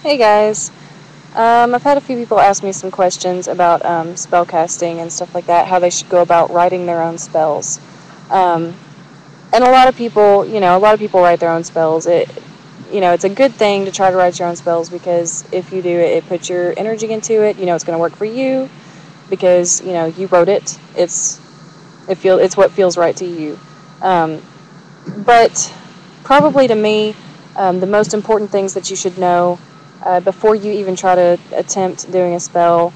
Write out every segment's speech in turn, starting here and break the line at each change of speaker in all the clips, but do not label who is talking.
Hey guys. I've had a few people ask me some questions about spell casting and stuff like that, how they should go about writing their own spells. Um, and a lot of people write their own spells. It's a good thing to try to write your own spells because if you do it, it puts your energy into it. It's going to work for you because you wrote it. It's what feels right to you. Um, but probably to me, the most important things that you should know before you even try to attempt doing a spell,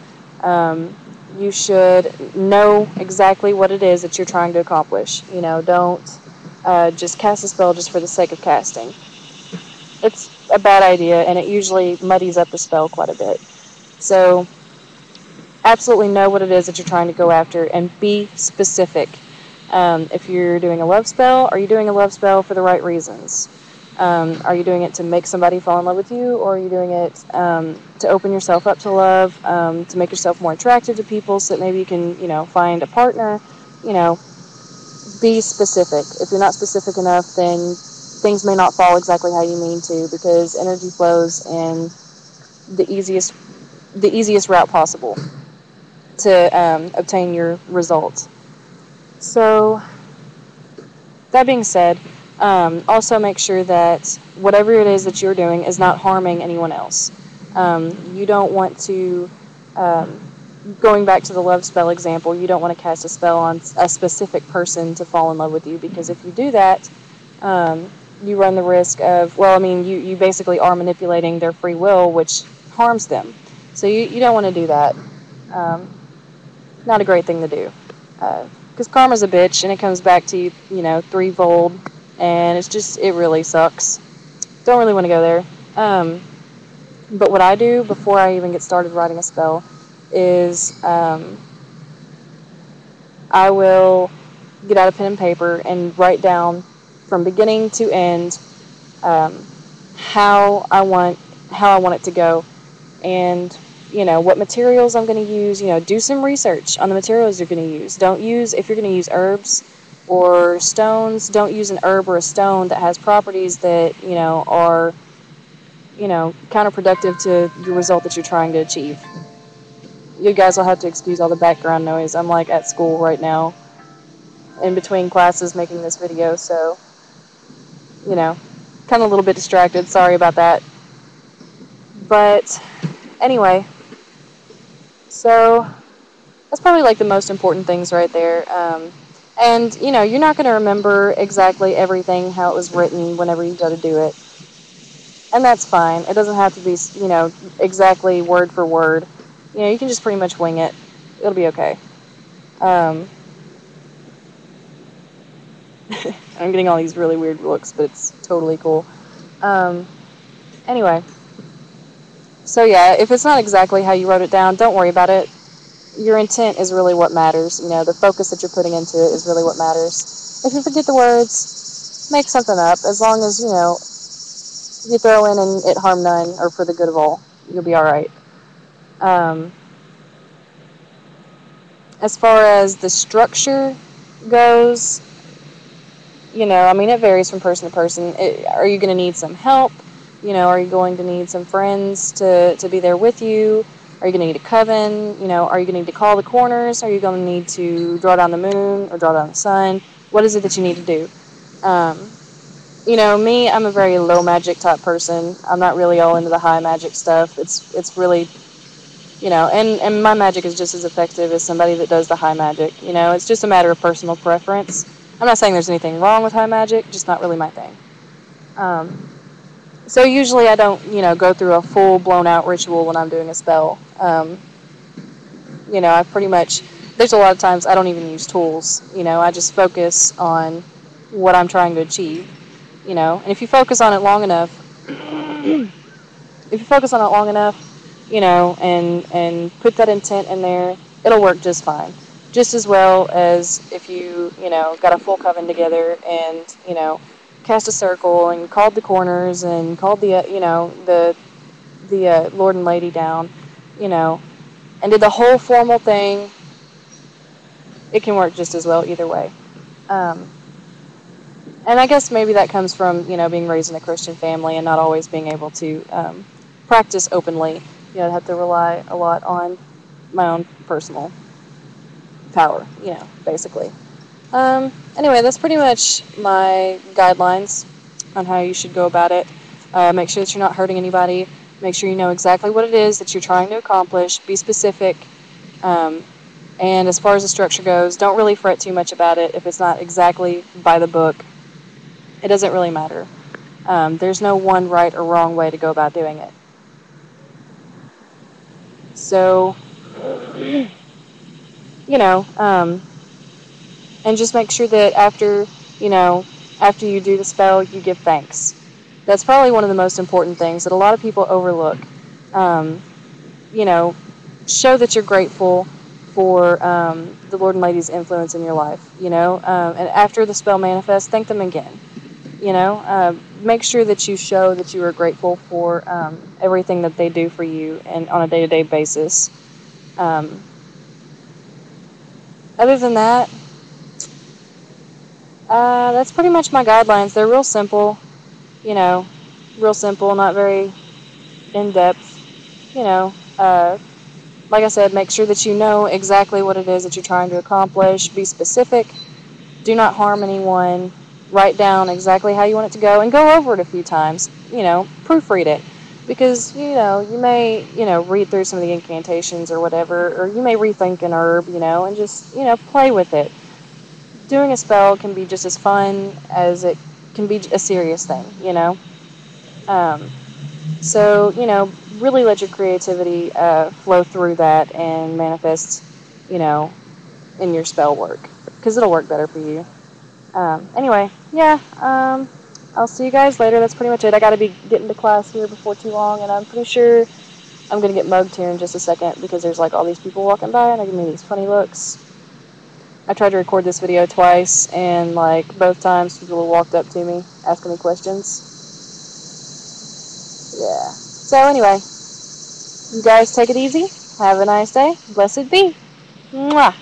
you should know exactly what it is that you're trying to accomplish. Don't just cast a spell just for the sake of casting. It's a bad idea, and it usually muddies up the spell quite a bit. So, absolutely know what it is that you're trying to go after, and be specific. If you're doing a love spell, are you doing a love spell for the right reasons? Are you doing it to make somebody fall in love with you, or are you doing it to open yourself up to love, to make yourself more attractive to people so that maybe you can, find a partner? You know, be specific. If you're not specific enough, then things may not fall exactly how you mean to, because energy flows in the easiest route possible to obtain your results. So, that being said, also make sure that whatever it is that you're doing is not harming anyone else. You don't want to, going back to the love spell example, you don't want to cast a spell on a specific person to fall in love with you, because if you do that, you run the risk of, you basically are manipulating their free will, which harms them. So you don't want to do that. Um, Not a great thing to do. Because karma's a bitch, and it comes back to you, threefold, and it really sucks. Don't really want to go there. But what I do before I even get started writing a spell is I will get out a pen and paper and write down from beginning to end um, how I want it to go, and what materials I'm going to use. Do some research on the materials you're going to use. Don't use, if you're going to use herbs or stones, don't use an herb or a stone that has properties that are counterproductive to the result that you're trying to achieve. You guys will have to excuse all the background noise. I'm like at school right now in between classes making this video, so kind of a little bit distracted. Sorry about that. But anyway, so that's probably like the most important things right there. And you're not going to remember exactly everything how it was written whenever you go to do it, and that's fine. It doesn't have to be exactly word for word. You can just pretty much wing it. It'll be okay. Um, I'm getting all these really weird looks, but it's totally cool. Anyway, so yeah, if it's not exactly how you wrote it down, don't worry about it. Your intent is really what matters. The focus that you're putting into it is really what matters. If you forget the words, make something up. As long as, you throw in and it harm none, or for the good of all, you'll be alright. As far as the structure goes, it varies from person to person. Are you going to need some help? Are you going to need some friends to be there with you? Are you going to need a coven? Are you going to need to call the corners? Are you going to need to draw down the moon or draw down the sun? What is it that you need to do? Me, I'm a very low magic type person. I'm not really all into the high magic stuff. It's really, and my magic is just as effective as somebody that does the high magic. It's just a matter of personal preference. I'm not saying there's anything wrong with high magic, just not really my thing. So usually I don't, go through a full blown out ritual when I'm doing a spell. I pretty much, there's a lot of times I don't even use tools. I just focus on what I'm trying to achieve. And if you focus on it long enough, and put that intent in there, it'll work just fine. Just as well as if you, got a full coven together and, cast a circle and called the corners and called the, the Lord and Lady down, and did the whole formal thing. It can work just as well either way. And I guess maybe that comes from, being raised in a Christian family and not always being able to practice openly. You know, I'd have to rely a lot on my own personal power, you know, basically. Anyway, that's pretty much my guidelines on how you should go about it. Make sure that you're not hurting anybody. Make sure you know exactly what it is that you're trying to accomplish. Be specific. Um, and as far as the structure goes, don't really fret too much about it if it's not exactly by the book. It doesn't really matter. There's no one right or wrong way to go about doing it. So, you know, and just make sure that after you do the spell, you give thanks. That's probably one of the most important things that a lot of people overlook. Um, you know, show that you're grateful for the Lord and Lady's influence in your life. And after the spell manifests, thank them again. Make sure that you show that you are grateful for everything that they do for you and on a day-to-day basis. Um, Other than that, that's pretty much my guidelines. They're real simple, you know, real simple, not very in-depth. Like I said, make sure that you know exactly what it is that you're trying to accomplish. Be specific. Do not harm anyone. Write down exactly how you want it to go and go over it a few times. Proofread it. Because, you may, read through some of the incantations or whatever, or you may rethink an herb, and just, play with it. Doing a spell can be just as fun as it can be a serious thing, Um, so, really let your creativity flow through that and manifest, you know, in your spell work. Because it'll work better for you. Anyway, yeah, I'll see you guys later. That's pretty much it. I gotta be getting to class here before too long, and I'm pretty sure I'm gonna get mugged here in just a second because there's like all these people walking by and they're giving me these funny looks. I tried to record this video twice, and like both times people walked up to me asking me questions. Yeah. So anyway, you guys take it easy. Have a nice day. Blessed be. Mwah.